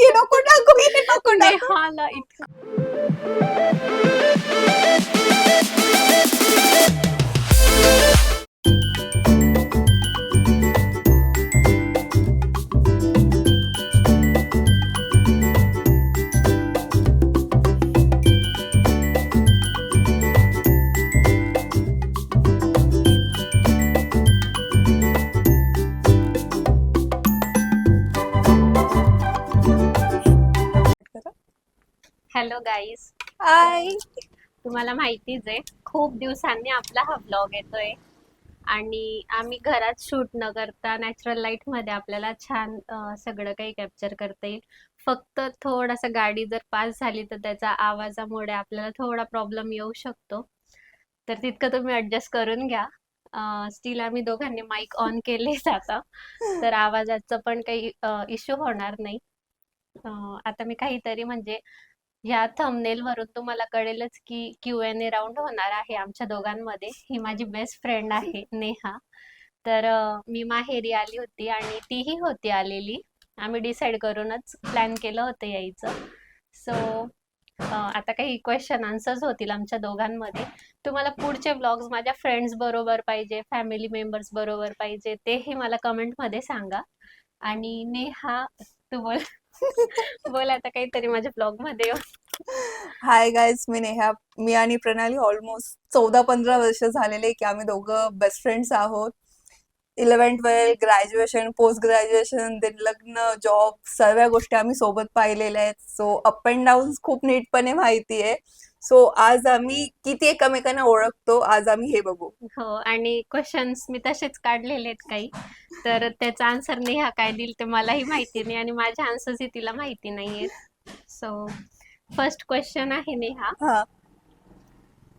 हे नको टाकू, हे नको टाकू. नेहाला इतकं हॅलो गाईज, हाय. तुम्हाला माहितीच आहे खूप दिवसांनी आपला हा ब्लॉग येतोय आणि आम्ही घरात शूट न करता नॅचरल लाईट मध्ये आपल्याला छान सगळं काही कॅप्चर करता येईल. फक्त थोडासा गाडी जर पास झाली तर त्याचा आवाजामुळे आपल्याला थोडा प्रॉब्लेम येऊ शकतो, तर तितकं तुम्ही ऍडजस्ट करून घ्या. स्टील आम्ही दोघांनी माईक ऑन केलेच आता, तर आवाजाचं पण काही इश्यू होणार नाही. आता मी काहीतरी म्हणजे ह्या थंबनेल वरून तुम्हाला कळेलच की Q&A राऊंड होणार आहे आमच्या दोघांमध्ये. ही माझी बेस्ट फ्रेंड आहे नेहा. तर मी माहेरी आली होती आणि तीही होती आलेली. आम्ही डिसाईड करूनच प्लॅन केलं होतं यायचं. सो आता काही क्वेश्चन आन्सर्स होतील आमच्या दोघांमध्ये. तुम्हाला पुढचे व्लॉग्स माझ्या फ्रेंड्स बरोबर पाहिजे, फॅमिली मेंबर्स बरोबर पाहिजे, तेही मला कमेंटमध्ये सांगा. आणि नेहा, तू बोल. बोल आता काहीतरी माझ्या ब्लॉग मध्ये. हाय गाईज, मी नेहा. मी आणि प्रणाली ऑलमोस्ट 14-15 वर्ष झालेले की आम्ही दोघं बेस्ट फ्रेंड्स आहोत. 11th-12th, graduation, post graduation, then लग्न, जॉब, सर्व गोष्टी आम्ही सोबत पाहिलेल्या आहेत. सो अप अँड डाऊन खूप नीटपणे माहिती आहे. सो आज आम्ही किती एकमेकांना ओळखतो, आज आम्ही हे बघू. हो, आणि क्वेश्चन्स मी तसेच काढलेले आहेत काही, तर त्याचा आन्सर नेहा काय देईल ते मलाही माहिती नाही आणि माझ्या आन्सर्सही तिला माहिती नाहीयेत. सो फर्स्ट क्वेश्चन आहे नेहा, हा,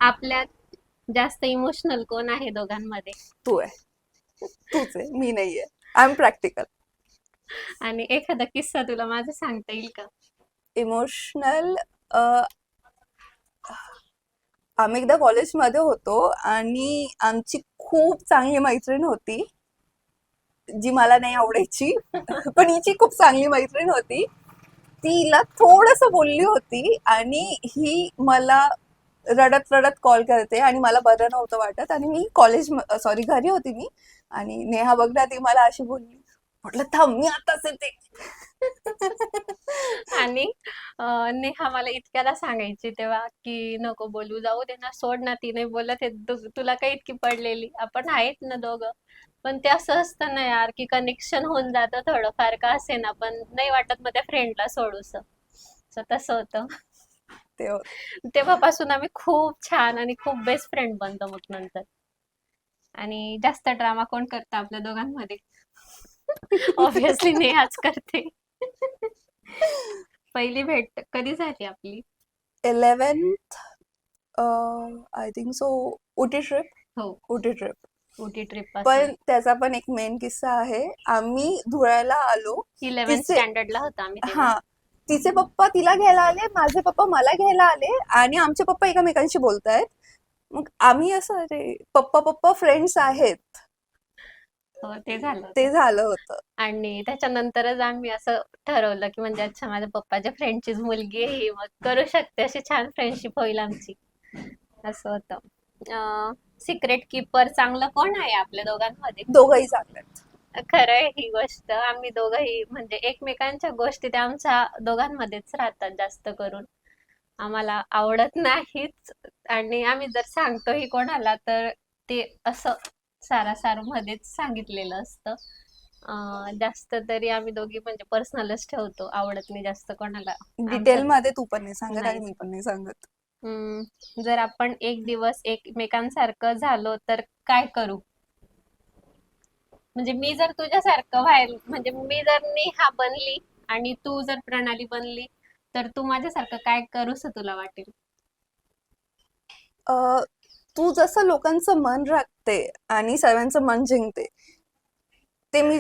आपल्यात जास्त इमोशनल कोण आहे दोघांमध्ये? तू आहे. तूच आहे, मी नाहीये. I am practical. आणि एखादा किस्सा तुला माझा सांगता येईल का? इमोशनल. आम्ही एकदा कॉलेजमध्ये होतो आणि आमची खूप चांगली मैत्रीण होती, जी मला नाही आवडायची. पण हिची खूप चांगली मैत्रीण होती. तिला थोडस बोलली होती आणि ही मला रडत रडत कॉल करते आणि मला बरं नव्हतं वाटत आणि मी सॉरी घरी होती मी. आणि नेहा बघ ना, ती मला अशी बोलली. म्हटलं थांब, मी आताच येते. आणि नेहा मला इतक्याला सांगायची तेव्हा की नको बोलू, जाऊ दे ना, सोड ना, ती नाही बोलत आहे, तुला काही इतकी पडलेली, आपण आहेत ना दोघं. पण ते असं असतं ना यार की कनेक्शन होऊन जातं थोडंफार का असे ना, पण नाही वाटत मग त्या फ्रेंडला सोडूस. So तसं होतं. ते तेव्हापासून आम्ही खूप छान आणि खूप बेस्ट फ्रेंड बनतो मग नंतर. आणि जास्त ड्रामा कोण करतं आपल्या दोघांमध्ये? ऑब्विसली नेहाच करते. पहिली भेट कधी झाली आपली? 11th, I think so. Ooty trip. हो, उटी ट्रिप. उटी ट्रिप पासून. पण त्याचा पण एक मेन किस्सा आहे. आम्ही धुळ्याला आलो. 11th तिचे स्टँडर्डला होतो आम्ही तेव्हा. हा, तिचे पप्पा तिला घ्यायला आले, माझे पप्पा मला घ्यायला आले आणि आमचे पप्पा एकमेकांशी बोलतायत. मग आम्ही असं, अरे पप्पा पप्पा फ्रेंड्स आहेत, हो, ते झालं होतं. ते झालं होतं. आणि त्याच्यानंतरच आम्ही असं ठरवलं की म्हणजे अच्छा, माझ्या पप्पाच्या फ्रेंडचीच मुलगी आहे ही, मग करू शकते, अशी छान फ्रेंडशिप होईल आमची. असं होतं. सिक्रेट कीपर चांगलं कोण आहे आपल्या दोघांमध्ये? दोघंही चांगलेत. खरं आहे ही गोष्ट. आम्ही दोघंही म्हणजे एकमेकांच्या गोष्टी त्या आमच्या दोघांमध्येच राहतात जास्त करून. आम्हाला आवडत नाहीच आणि आम्ही जर सांगतोही कोणाला तर ते असं सारासार मध्येच सांगितलेलं असतं. जास्त तरी आम्ही दोघी म्हणजे पर्सनलच ठेवतो, आवडत नाही जास्त कोणाला डिटेल आमच्यात. मध्ये तू पण नाही सांगत आणि नाही. मी पण नाही सांगत. जर आपण एक दिवस एकमेकांसारखं झालो तर काय करू? म्हणजे मी जर तुझ्यासारखं व्हायला, म्हणजे मी जर नेहा बनली आणि तू जर प्रणाली बनली, तर तू माझ्यासारखं काय करूस तुला वाटेल? तू जसं लोकांचं मन राखते आणि सर्वांचं मन जिंकते, ते मी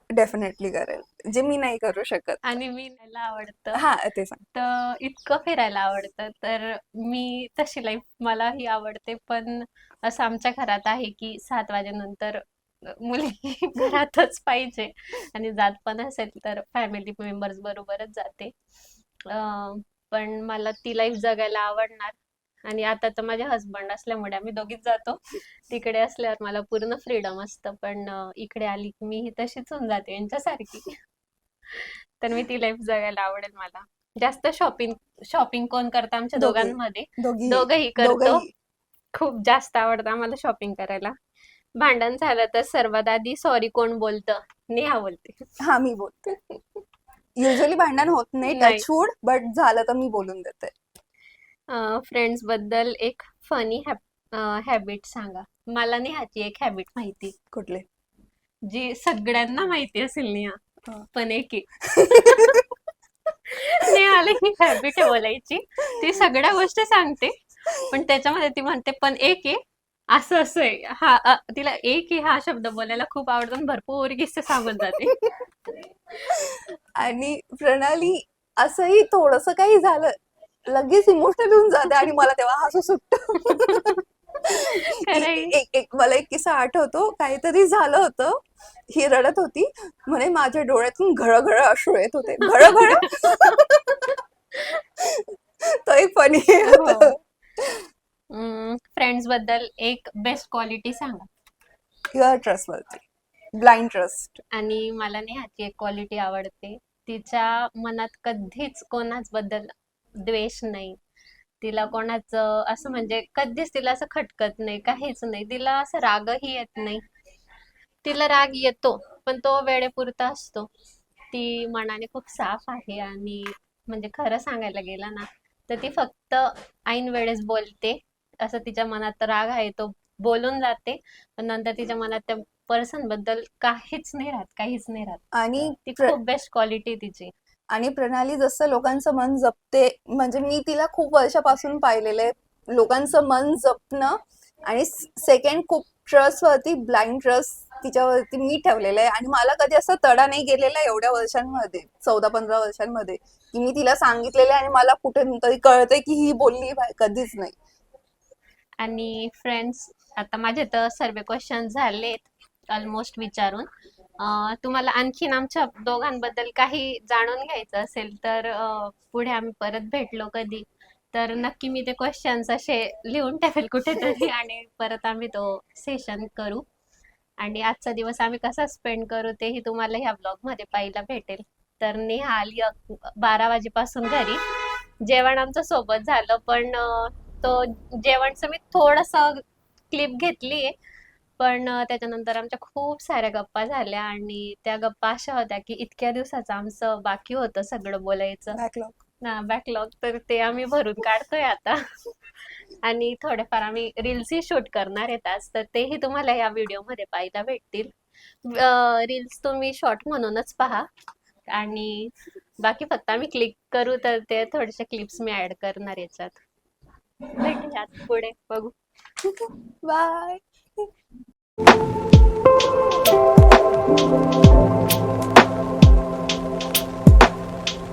डेफिनेटली करेल, जे मी नाही करू शकत. आणि मी फिरायला आवडतं, हा, ते सांग. तर इतकं फिरायला आवडतं, तर मी तशी लाईफ मलाही आवडते. पण असं आमच्या घरात आहे की 7 वाजेनंतर मुलगी घरातच पाहिजे आणि जात पण असेल तर फॅमिली मेंबर्स बरोबरच जाते. अं, पण मला ती लाईफ जगायला आवडणार. आणि आता तर माझे हसबंड असल्यामुळे आम्ही दोघीच जातो. तिकडे असल्यावर मला पूर्ण फ्रीडम असतं, पण इकडे आली की मी ही तशीच होऊन जाते यांच्यासारखी. तर मी ती लाईफ जगायला आवडेल मला. जास्त शॉपिंग शॉपिंग कोण करतं आमच्या दोघे दोघांमध्ये? दोघी दोघंही करतो. दोघही. खूप जास्त आवडतं आम्हाला शॉपिंग करायला. भांडण झालं तर सर्वात आधी सॉरी कोण बोलतं? नेहा बोलते. हा, मी बोलते. युजली भांडण होत नाही, नाही. टचवूड, बट झालं तर मी बोलून देते. फ्रेंड्स बद्दल एक फनी हॅबिट सांगा. मला नेहाची एक हॅबिट माहिती, कुठले? जी सगळ्यांना माहिती असेल नेहा, हा. पण एक आहे. नेहाला ही हॅबिट आहे बोलायची. ती सगळ्या गोष्टी सांगते, पण त्याच्यामध्ये ती म्हणते पण एक आहे, असं असं आहे. तिला एक आहे हा शब्द बोलायला खूप आवडतो आणि भरपूर किस्से सांगून जाते. आणि प्रणाली असंही थोडस काही झालं लगेच इमोशनल होऊन जाते आणि मला तेव्हा हसू सुटतं. खरंय. मला एक किस्सा आठवतो. काहीतरी झालं होतं, ही रडत होती, म्हणे माझ्या डोळ्यातून घळघळ अश्रू येत होते. घळघळ. तो एक फनी हो. होतं. फ्रेंड्स बद्दल एक बेस्ट क्वालिटी सांगा. You are trustworthy. Blind trust. आणि मला नेहाची एक क्वालिटी आवडते. तिच्या मनात कधीच कोणाच बद्दल द्वेष नाही. तिला कोणाचं असं म्हणजे कधीच तिला असं खटकत नाही, काहीच नाही. तिला असं रागही येत नाही. तिला राग येतो, पण तो वेळेपुरता असतो. ती मनाने खूप साफ आहे आणि म्हणजे खरं सांगायला गेलं ना, तर ती फक्त ऐन वेळेस बोलते. असं तिच्या मनात राग आहे तो बोलून जाते, पण नंतर तिच्या मनात त्या पर्सन बद्दल काहीच नाही राहत, काहीच नाही राहत. आणि ती खूप बेस्ट क्वालिटी तिची. आणि प्रणाली जसं लोकांचं मन जपते, म्हणजे मी तिला खूप वर्षापासून पाहिलेलं आहे लोकांचं मन जपणं. आणि सेकंड, खूप ट्रस्टवरती, ब्लाइंड ट्रस्ट तिच्यावरती मी ठेवलेला आहे. आणि मला कधी असा तडा नाही गेलेला एवढ्या वर्षांमध्ये, 14-15 वर्षांमध्ये, की मी तिला सांगितलेलं आहे आणि मला कुठे तरी कळतंय की ही बोलली कधीच नाही. आणि फ्रेंड्स, आता माझे तर सर्व क्वेश्चन झालेत ऑलमोस्ट विचारून. तुम्हाला आणखीन आमच्या दोघांबद्दल काही जाणून घ्यायचं असेल तर पुढे आम्ही परत भेटलो कधी, तर नक्की मी ते क्वेश्चन्स असे लिहून ठेवेल कुठेतरी आणि परत आम्ही तो सेशन करू. आणि आजचा दिवस आम्ही कसा स्पेंड करू तेही तुम्हाला ह्या ब्लॉग मध्ये पाहायला भेटेल. तर नेहा आली 12 वाजेपासून घरी. जेवण आमचं सोबत झालं, पण तो जेवणचं मी थोडस क्लिप घेतलीये. पण त्याच्यानंतर आमच्या खूप साऱ्या गप्पा झाल्या आणि त्या गप्पा अशा होत्या की इतक्या दिवसाचं आमचं बाकी होतं सगळं बोलायचं बॅकलॉग. ना, बॅकलॉग, तर ते आम्ही भरून काढतोय आता. आणि थोडेफार आम्ही रील्सही शूट करणार आहेत आज, तर तेही तुम्हाला या व्हिडिओमध्ये पाहायला भेटतील. रील्स तुम्ही शॉर्ट म्हणूनच पहा आणि बाकी फक्त आम्ही क्लिक करू तर ते थोडेसे क्लिप्स मी ऍड करणार याच्यात. भेटूयात पुढे, बघू. बाय.